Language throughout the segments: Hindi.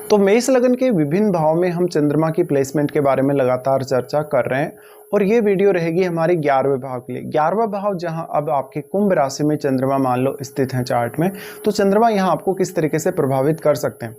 तो मेष लगन के विभिन्न भाव में हम चंद्रमा की प्लेसमेंट के बारे में लगातार चर्चा कर रहे हैं और ये वीडियो रहेगी हमारे 11वें भाव के लिए। 11वां भाव जहां अब आपके कुंभ राशि में चंद्रमा मान लो स्थित है चार्ट में, तो चंद्रमा यहां आपको किस तरीके से प्रभावित कर सकते हैं।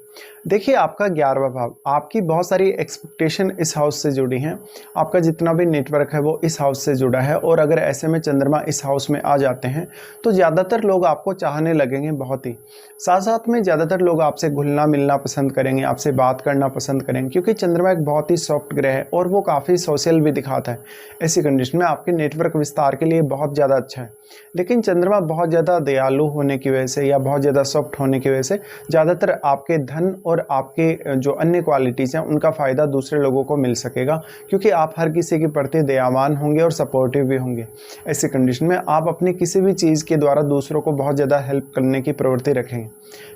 देखिए, आपका 11वां भाव, आपकी बहुत सारी एक्सपेक्टेशन इस हाउस से जुड़ी हैं, आपका जितना भी नेटवर्क है वो इस हाउस से जुड़ा है। और अगर ऐसे में चंद्रमा इस हाउस में आ जाते हैं तो ज़्यादातर लोग आपको चाहने लगेंगे बहुत ही, साथ साथ में ज़्यादातर लोग आपसे घुलना मिलना पसंद करेंगे, आपसे बात करना पसंद करेंगे, क्योंकि चंद्रमा एक बहुत ही सॉफ्ट ग्रह है और वो काफ़ी सोशल भी दिखाता है। ऐसी कंडीशन में आपके नेटवर्क विस्तार के लिए बहुत ज़्यादा अच्छा है। लेकिन चंद्रमा बहुत ज़्यादा दयालु होने की वजह से या बहुत ज़्यादा सॉफ्ट होने की वजह से ज़्यादातर आपके धन और आपके जो अन्य क्वालिटीज़ हैं उनका फ़ायदा दूसरे लोगों को मिल सकेगा, क्योंकि आप हर किसी के प्रति दयावान होंगे और सपोर्टिव भी होंगे। ऐसी कंडीशन में आप अपनी किसी भी चीज़ के द्वारा दूसरों को बहुत ज़्यादा हेल्प करने की प्रवृत्ति रखेंगे।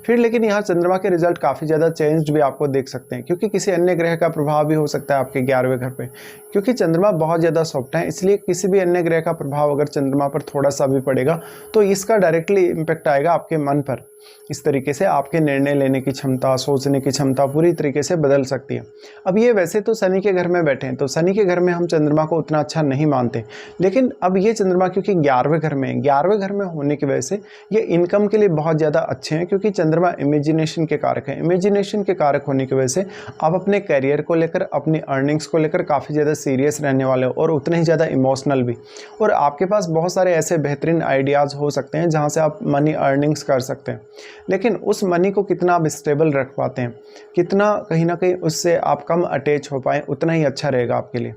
फिर लेकिन यहाँ चंद्रमा के रिजल्ट काफ़ी ज़्यादा चेंज्ड भी आपको देख सकते हैं, क्योंकि किसी अन्य ग्रह का प्रभाव भी हो सकता है आपके 11वें घर पे। क्योंकि चंद्रमा बहुत ज़्यादा सॉफ्ट है, इसलिए किसी भी अन्य ग्रह का प्रभाव अगर चंद्रमा पर थोड़ा सा भी पड़ेगा तो इसका डायरेक्टली इम्पैक्ट आएगा आपके मन पर। इस तरीके से आपके निर्णय लेने की क्षमता, सोचने की क्षमता पूरी तरीके से बदल सकती है। अब ये वैसे तो शनि के घर में बैठे हैं, तो शनि के घर में हम चंद्रमा को उतना अच्छा नहीं मानते, लेकिन अब ये चंद्रमा क्योंकि 11वें घर में है, 11वें घर में होने की वजह से ये इनकम के लिए बहुत ज़्यादा अच्छे हैं, क्योंकि चंद्रमा इमेजिनेशन के कारक है। इमेजिनेशन के कारक होने की वजह से आप अपने करियर को लेकर, अपनी अर्निंग्स को लेकर काफ़ी ज़्यादा सीरियस रहने वाले हो और उतने ही ज़्यादा इमोशनल भी। और आपके पास बहुत सारे ऐसे बेहतरीन आइडियाज़ हो सकते हैं जहाँ से आप मनी अर्निंग्स कर सकते हैं, लेकिन उस मनी को कितना आप स्टेबल रख पाते हैं, कितना कहीं ना कहीं उससे आप कम अटैच हो पाए, उतना ही अच्छा रहेगा आपके लिए।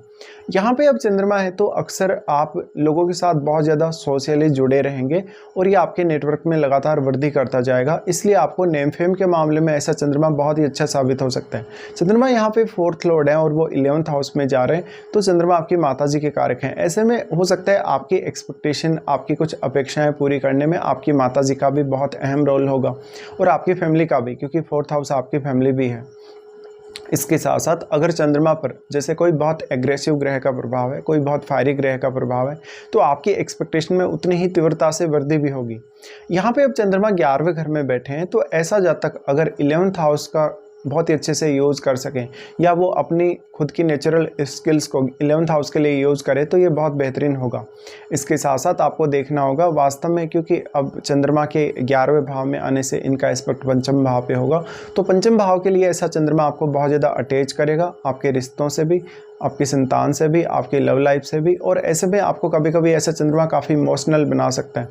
यहाँ पे अब चंद्रमा है तो अक्सर आप लोगों के साथ बहुत ज़्यादा सोशली जुड़े रहेंगे और ये आपके नेटवर्क में लगातार वृद्धि करता जाएगा, इसलिए आपको नेम फेम के मामले में ऐसा चंद्रमा बहुत ही अच्छा साबित हो सकता है। चंद्रमा यहाँ पे 4th लॉर्ड है और वो 11th हाउस में जा रहे हैं, तो चंद्रमा आपकी माता जी के कारक हैं। ऐसे में हो सकता है आपकी एक्सपेक्टेशन, आपकी कुछ अपेक्षाएँ पूरी करने में आपकी माता जी का भी बहुत अहम रोल होगा और आपकी फैमिली का भी, क्योंकि 4th हाउस आपकी फैमिली भी है। इसके साथ साथ अगर चंद्रमा पर जैसे कोई बहुत एग्रेसिव ग्रह का प्रभाव है, कोई बहुत फायरी ग्रह का प्रभाव है, तो आपकी एक्सपेक्टेशन में उतनी ही तीव्रता से वृद्धि भी होगी। यहाँ पे अब चंद्रमा 11वें घर में बैठे हैं, तो ऐसा जातक अगर 11th हाउस का बहुत ही अच्छे से यूज़ कर सकें या वो अपनी खुद की नेचुरल स्किल्स को 11th हाउस के लिए यूज़ करें तो ये बहुत बेहतरीन होगा। इसके साथ साथ आपको देखना होगा वास्तव में, क्योंकि अब चंद्रमा के 11वें भाव में आने से इनका एस्पेक्ट पंचम भाव पे होगा, तो पंचम भाव के लिए ऐसा चंद्रमा आपको बहुत ज़्यादा अटैच करेगा, आपके रिश्तों से भी, आपकी संतान से भी, आपकी लव लाइफ से भी। और ऐसे में आपको कभी कभी ऐसा चंद्रमा काफ़ी इमोशनल बना सकता है।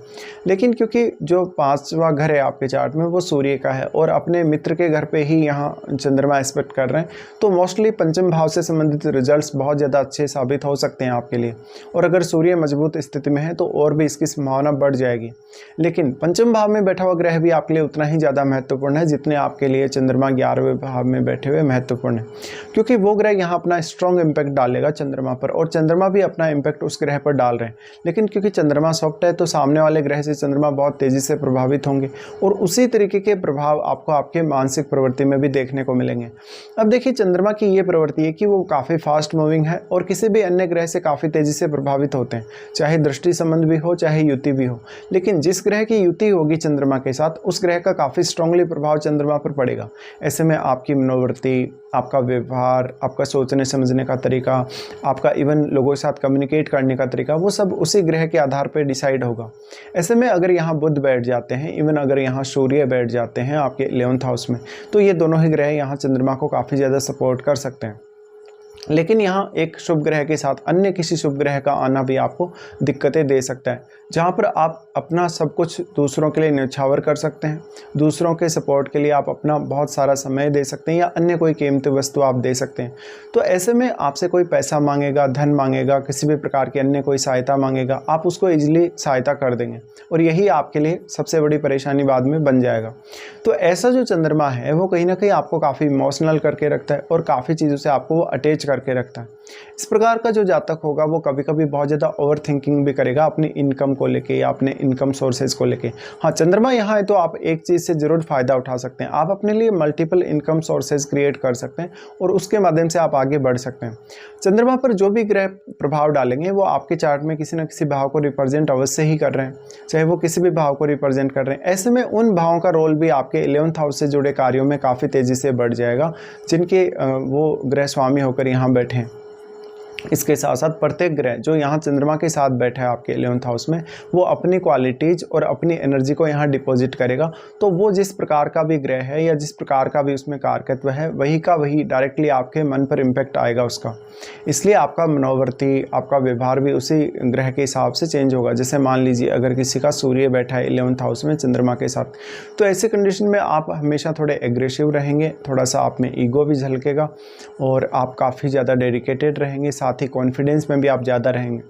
लेकिन क्योंकि जो 5वां घर है आपके चार्ट में वो सूर्य का है और अपने मित्र के घर पे ही यहाँ चंद्रमा एस्पेक्ट कर रहे हैं, तो मोस्टली पंचम भाव से संबंधित रिजल्ट्स बहुत ज़्यादा अच्छे साबित हो सकते हैं आपके लिए। और अगर सूर्य मजबूत स्थिति में है तो और भी इसकी संभावना बढ़ जाएगी। लेकिन पंचम भाव में बैठा हुआ ग्रह भी आपके लिए उतना ही ज़्यादा महत्वपूर्ण है जितने आपके लिए चंद्रमा 11वें भाव में बैठे हुए महत्वपूर्ण है, क्योंकि वो ग्रह यहाँ अपना स्ट्रॉन्ग इम्पैक्ट डालेगा चंद्रमा पर और चंद्रमा भी अपना इम्पैक्ट उस ग्रह पर डाल रहे हैं। लेकिन क्योंकि चंद्रमा सॉफ्ट है तो सामने वाले ग्रह से चंद्रमा बहुत तेज़ी से प्रभावित होंगे और उसी तरीके के प्रभाव आपको आपके मानसिक प्रवृत्ति में भी देखने को मिलेंगे। अब देखिए, चंद्रमा की ये प्रवृत्ति है कि वो काफ़ी फास्ट मूविंग है और किसी भी अन्य ग्रह से काफ़ी तेज़ी से प्रभावित होते हैं, चाहे दृष्टि संबंध भी हो चाहे युति भी हो। लेकिन जिस ग्रह की युति होगी चंद्रमा के साथ, उस ग्रह का काफ़ी स्ट्रांगली प्रभाव चंद्रमा पर पड़ेगा। ऐसे में आपकी मनोवृत्ति, आपका व्यवहार, आपका सोचने समझने का तरीका, आपका इवन लोगों के साथ कम्युनिकेट करने का तरीका, वो सब उसी ग्रह के आधार पर डिसाइड होगा। ऐसे में अगर यहाँ बुध बैठ जाते हैं, इवन अगर यहाँ सूर्य बैठ जाते हैं आपके 11th हाउस में, तो ये दोनों ही ग्रह यहाँ चंद्रमा को काफ़ी ज़्यादा सपोर्ट कर सकते हैं। लेकिन यहाँ एक शुभ ग्रह के साथ अन्य किसी शुभ ग्रह का आना भी आपको दिक्कतें दे सकता है, जहाँ पर आप अपना सब कुछ दूसरों के लिए न्यौछावर कर सकते हैं, दूसरों के सपोर्ट के लिए आप अपना बहुत सारा समय दे सकते हैं या अन्य कोई कीमती वस्तु आप दे सकते हैं। तो ऐसे में आपसे कोई पैसा मांगेगा, धन मांगेगा, किसी भी प्रकार की अन्य कोई सहायता मांगेगा, आप उसको ईजिली सहायता कर देंगे और यही आपके लिए सबसे बड़ी परेशानी बाद में बन जाएगा। तो ऐसा जो चंद्रमा है वो कहीं ना कहीं आपको काफ़ी इमोशनल करके रखता है और काफ़ी चीज़ों से आपको वो अटैच करके रखता है। इस प्रकार का जो जातक होगा वो कभी कभी बहुत ज़्यादा ओवर थिंकिंग भी करेगा अपनी इनकम को लेके या अपने इनकम सोर्सेज को लेके। हाँ, चंद्रमा यहाँ है तो आप एक चीज़ से ज़रूर फ़ायदा उठा सकते हैं, आप अपने लिए मल्टीपल इनकम सोर्सेज क्रिएट कर सकते हैं और उसके माध्यम से आप आगे बढ़ सकते हैं। चंद्रमा पर जो भी ग्रह प्रभाव डालेंगे वो आपके चार्ट में किसी न किसी भाव को रिप्रेजेंट अवश्य ही कर रहे हैं, चाहे वो किसी भी भाव को रिप्रेजेंट कर रहे हैं। ऐसे में उन भावों का रोल भी आपके 11th हाउस से जुड़े कार्यों में काफ़ी तेज़ी से बढ़ जाएगा, जिनके वो ग्रह स्वामी होकर यहाँ बैठे हैं। इसके साथ साथ प्रत्येक ग्रह जो यहाँ चंद्रमा के साथ बैठा है आपके 11th हाउस में, वो अपनी क्वालिटीज़ और अपनी एनर्जी को यहाँ डिपॉजिट करेगा। तो वो जिस प्रकार का भी ग्रह है या जिस प्रकार का भी उसमें कारकत्व है, वही का वही डायरेक्टली आपके मन पर इम्पैक्ट आएगा उसका। इसलिए आपका मनोवृत्ति, आपका व्यवहार भी उसी ग्रह के हिसाब से चेंज होगा। जैसे मान लीजिए अगर किसी का सूर्य बैठा है 11th हाउस में चंद्रमा के साथ, तो ऐसे कंडीशन में आप हमेशा थोड़े एग्रेसिव रहेंगे, थोड़ा सा आप में ईगो भी झलकेगा और आप काफ़ी ज़्यादा डेडिकेटेड रहेंगे, साथ ही कॉन्फिडेंस में भी आप ज़्यादा रहेंगे।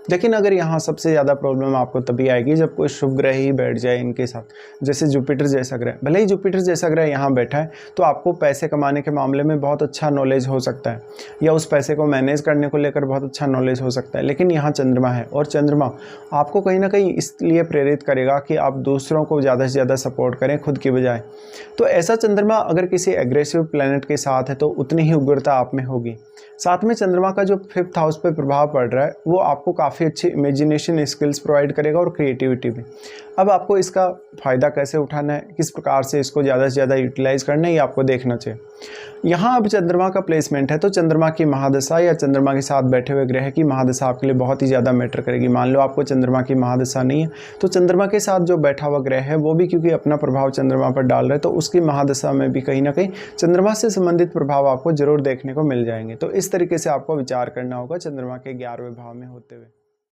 लेकिन अगर यहाँ सबसे ज़्यादा प्रॉब्लम आपको तभी आएगी जब कोई शुभ ग्रह ही बैठ जाए इनके साथ, जैसे जुपिटर जैसा ग्रह। भले ही जुपिटर जैसा ग्रह यहाँ बैठा है तो आपको पैसे कमाने के मामले में बहुत अच्छा नॉलेज हो सकता है या उस पैसे को मैनेज करने को लेकर बहुत अच्छा नॉलेज हो सकता है, लेकिन यहाँ चंद्रमा है और चंद्रमा आपको कहीं ना कहीं इसलिए प्रेरित करेगा कि आप दूसरों को ज़्यादा से ज़्यादा सपोर्ट करें खुद की बजाय। तो ऐसा चंद्रमा अगर किसी एग्रेसिव प्लैनेट के साथ है तो उतनी ही उग्रता आप में होगी। साथ में चंद्रमा का जो 5th हाउस पे प्रभाव पड़ रहा है वो आपको काफ़ी अच्छी इमेजिनेशन स्किल्स प्रोवाइड करेगा और क्रिएटिविटी भी। अब आपको इसका फ़ायदा कैसे उठाना है, किस प्रकार से इसको ज़्यादा से ज़्यादा यूटिलाइज़ करना है, ये आपको देखना चाहिए। यहाँ अब चंद्रमा का प्लेसमेंट है तो चंद्रमा की महादशा या चंद्रमा के साथ बैठे हुए ग्रह की महादशा आपके लिए बहुत ही ज़्यादा मैटर करेगी। मान लो आपको चंद्रमा की महादशा नहीं है तो चंद्रमा के साथ जो बैठा हुआ ग्रह है वो भी क्योंकि अपना प्रभाव चंद्रमा पर डाल रहा है, तो उसकी महादशा में भी कहीं ना कहीं चंद्रमा से संबंधित प्रभाव आपको जरूर देखने को मिल जाएंगे। तो इस तरीके से आपको विचार करना होगा चंद्रमा के 11वें भाव में होते हुए।